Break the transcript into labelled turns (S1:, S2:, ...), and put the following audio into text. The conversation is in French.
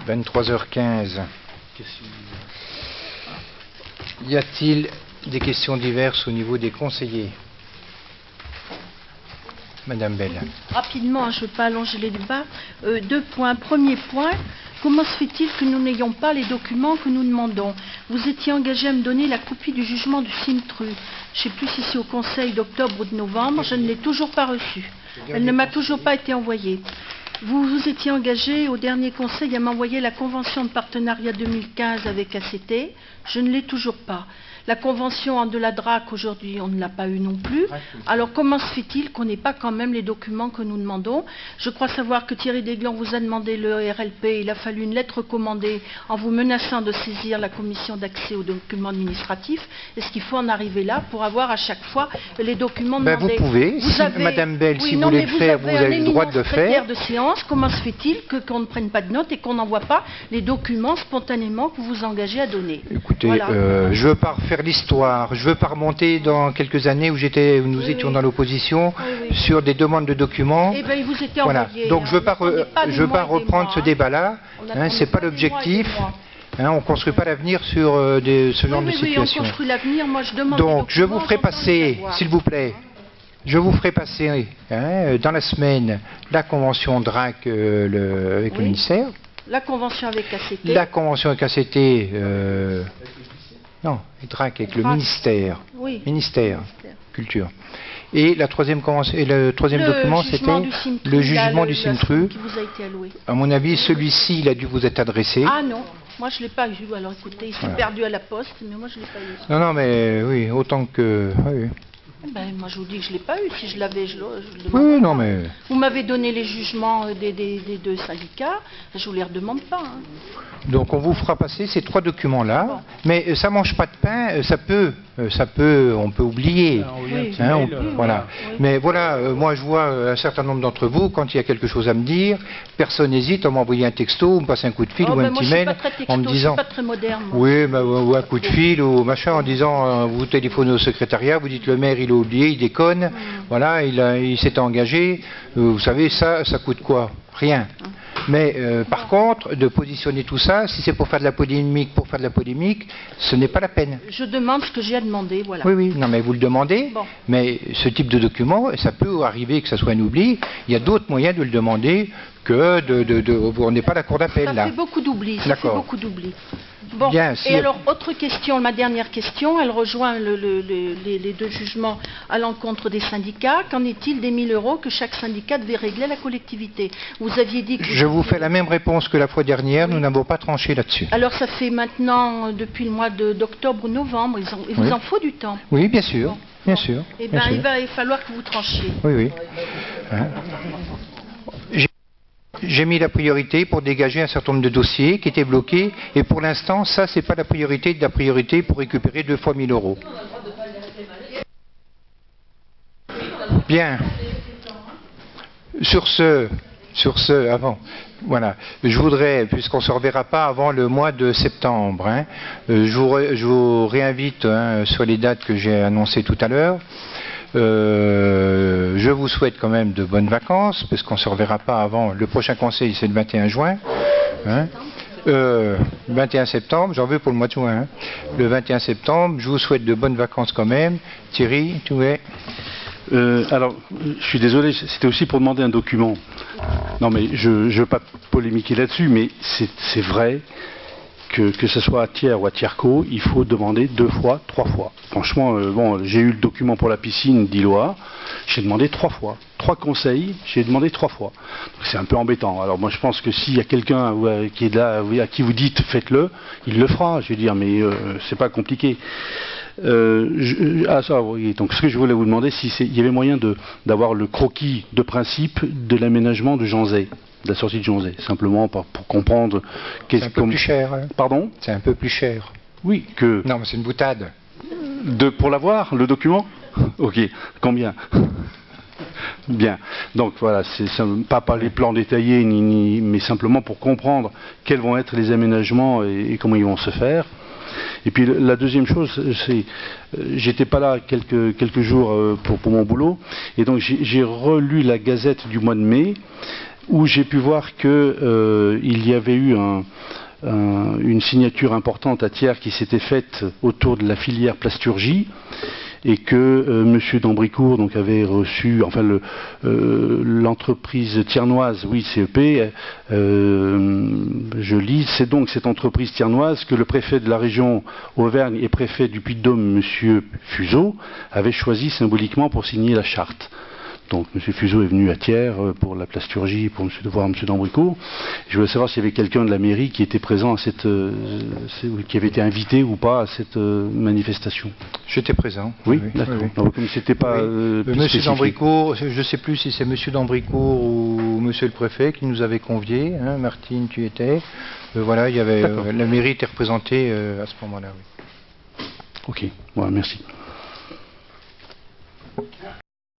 S1: 23h15. Y a-t-il des questions diverses au niveau des conseillers? Madame Bell.
S2: Rapidement, je ne veux pas allonger les débats. Deux points. Premier point, comment se fait-il que nous n'ayons pas les documents que nous demandons? Vous étiez engagé à me donner la copie du jugement du CIMTRU. Je ne sais plus si c'est au Conseil d'octobre ou de novembre. Je ne l'ai toujours pas reçue. Elle ne m'a toujours pas été envoyée. Vous vous étiez engagé au dernier Conseil à m'envoyer la convention de partenariat 2015 avec ACT. Je ne l'ai toujours pas. La convention de la DRAC, aujourd'hui, on ne l'a pas eu non plus. Alors, comment se fait-il qu'on n'ait pas quand même les documents que nous demandons? Je crois savoir que Thierry Desglands vous a demandé le RLP. Il a fallu une lettre recommandée en vous menaçant de saisir la commission d'accès aux documents administratifs. Est-ce qu'il faut en arriver là pour avoir à chaque fois les documents demandés?
S1: Vous pouvez, Madame Bell, si vous voulez le faire, vous avez le droit de le faire.
S2: De séance, comment se fait-il qu'on ne prenne pas de notes et qu'on n'envoie pas les documents spontanément que vous vous engagez à donner?
S1: Écoutez, voilà. Je ne veux pas refaire l'histoire, je ne veux pas remonter dans quelques années où nous étions dans l'opposition sur des demandes de documents.
S2: Eh bien, il vous était
S1: voilà.
S2: envoyé.
S1: Donc je ne veux pas reprendre ce débat-là, ce n'est pas l'objectif. On ne construit pas l'avenir sur ce genre de situation.
S2: On construit l'avenir. Moi, je demande.
S1: Donc je vous ferai passer, s'il vous plaît, je vous ferai passer dans la semaine la convention DRAC avec le ministère.
S2: La convention avec ACT.
S1: La convention avec ACT. Non, DRAC avec le ministère.
S2: Oui.
S1: Ministère Culture. Et la troisième convention, et le troisième document, c'était le jugement du CIMTRU.
S2: Qui vous a été alloué.
S1: À mon avis, celui-ci, il a dû vous être adressé.
S2: Ah non, moi je ne l'ai pas eu. Alors écoutez, il s'est perdu à la poste, mais moi je ne l'ai pas eu.
S1: Non, non, mais oui, autant que... Oui.
S2: Ben, moi je vous dis que je ne l'ai pas eu. Si je l'avais, je le demande.
S1: Oui, non, mais...
S2: Vous m'avez donné les jugements des deux syndicats, je ne vous les redemande pas. Hein.
S1: Donc on vous fera passer ces trois documents-là, bon. Mais ça ne mange pas de pain, on peut oublier. Voilà. Oui. Mais voilà, moi je vois un certain nombre d'entre vous, quand il y a quelque chose à me dire, personne n'hésite à m'envoyer un texto, ou me passer un coup de fil ou un petit mail en me disant...
S2: Je suis pas très moderne. Moi.
S1: Oui, ou un coup de fil ou machin en disant, vous téléphonez au secrétariat, vous dites le maire il a oublié, il déconne, voilà, il s'est engagé, vous savez, ça coûte quoi? Rien. Mais par contre, de positionner tout ça, si c'est pour faire de la polémique, ce n'est pas la peine.
S2: Je demande ce que j'ai à demander, voilà.
S1: Oui, oui, non mais vous le demandez, mais ce type de document, ça peut arriver que ça soit un oubli, il y a d'autres moyens de le demander que on n'est pas la cour d'appel là.
S2: Ça fait beaucoup d'oubli, Bon,
S1: bien,
S2: et alors, autre question, ma dernière question, elle rejoint les deux jugements à l'encontre des syndicats. Qu'en est-il des 1 000 € que chaque syndicat devait régler à la collectivité? Vous aviez dit que...
S1: Je vous fais la même réponse que la fois dernière, nous n'avons pas tranché là-dessus.
S2: Alors ça fait maintenant, depuis le mois d'octobre ou novembre, il vous en faut du temps?
S1: Oui, bien sûr, bien sûr.
S2: Eh bien, il va falloir que vous tranchiez.
S1: Oui, oui. J'ai mis la priorité pour dégager un certain nombre de dossiers qui étaient bloqués, et pour l'instant, ça, c'est pas la priorité de la priorité pour récupérer 2 fois 1 000 €. Bien. Sur ce, avant, voilà, je voudrais, puisqu'on ne se reverra pas avant le mois de septembre, je vous réinvite sur les dates que j'ai annoncées tout à l'heure. Je vous souhaite quand même de bonnes vacances, parce qu'on ne se reverra pas avant. Le prochain conseil, c'est le 21 juin. 21 septembre, j'en veux pour le mois de juin. Le 21 septembre, je vous souhaite de bonnes vacances quand même. Thierry, tu es...
S3: alors, je suis désolé, c'était aussi pour demander un document. Non, mais je ne veux pas polémiquer là-dessus, mais c'est vrai que ce soit à Thiers ou à Thierco, il faut demander 2 fois, 3 fois. Franchement, bon, j'ai eu le document pour la piscine d'Illois, j'ai demandé 3 fois. 3 conseils, j'ai demandé 3 fois. C'est un peu embêtant. Alors moi je pense que s'il y a quelqu'un qui est là, à qui vous dites faites-le, il le fera, je veux dire, mais c'est pas compliqué. Oui. Donc ce que je voulais vous demander, il y avait moyen d'avoir le croquis de principe de l'aménagement de Janzé, de la sortie de Janzé, simplement pour comprendre...
S1: C'est un peu plus cher.
S3: Pardon?
S1: C'est un peu plus cher.
S3: Oui, que...
S1: Non, mais c'est une boutade.
S3: Pour l'avoir, le document? Ok, combien? Bien, donc voilà, c'est pas les plans détaillés, mais simplement pour comprendre quels vont être les aménagements et comment ils vont se faire. Et puis la deuxième chose, c'est, j'étais pas là quelques jours pour mon boulot, et donc j'ai relu la Gazette du mois de mai, où j'ai pu voir que il y avait eu une signature importante à Thiers qui s'était faite autour de la filière plasturgie, et que M. d'Ambricourt donc avait reçu, enfin l'entreprise tiernoise, oui, CEP, je lis, c'est donc cette entreprise tiernoise que le préfet de la région Auvergne et préfet du Puy-de-Dôme, M. Fuseau, avait choisi symboliquement pour signer la charte. Donc M. Fuseau est venu à Thiers pour la plasturgie, pour voir M. d'Ambricourt. Je voulais savoir s'il y avait quelqu'un de la mairie qui était présent à qui avait été invité ou pas à cette manifestation.
S1: J'étais présent.
S3: Oui, d'accord.
S1: Oui.
S3: Comme c'était pas
S1: Monsieur d'Ambricourt, je ne sais plus si c'est Monsieur d'Ambricourt ou Monsieur le préfet qui nous avait conviés. Hein, Martine, tu étais. Voilà, il y avait la mairie était représentée à ce moment-là. Oui.
S3: Ok. Voilà, merci.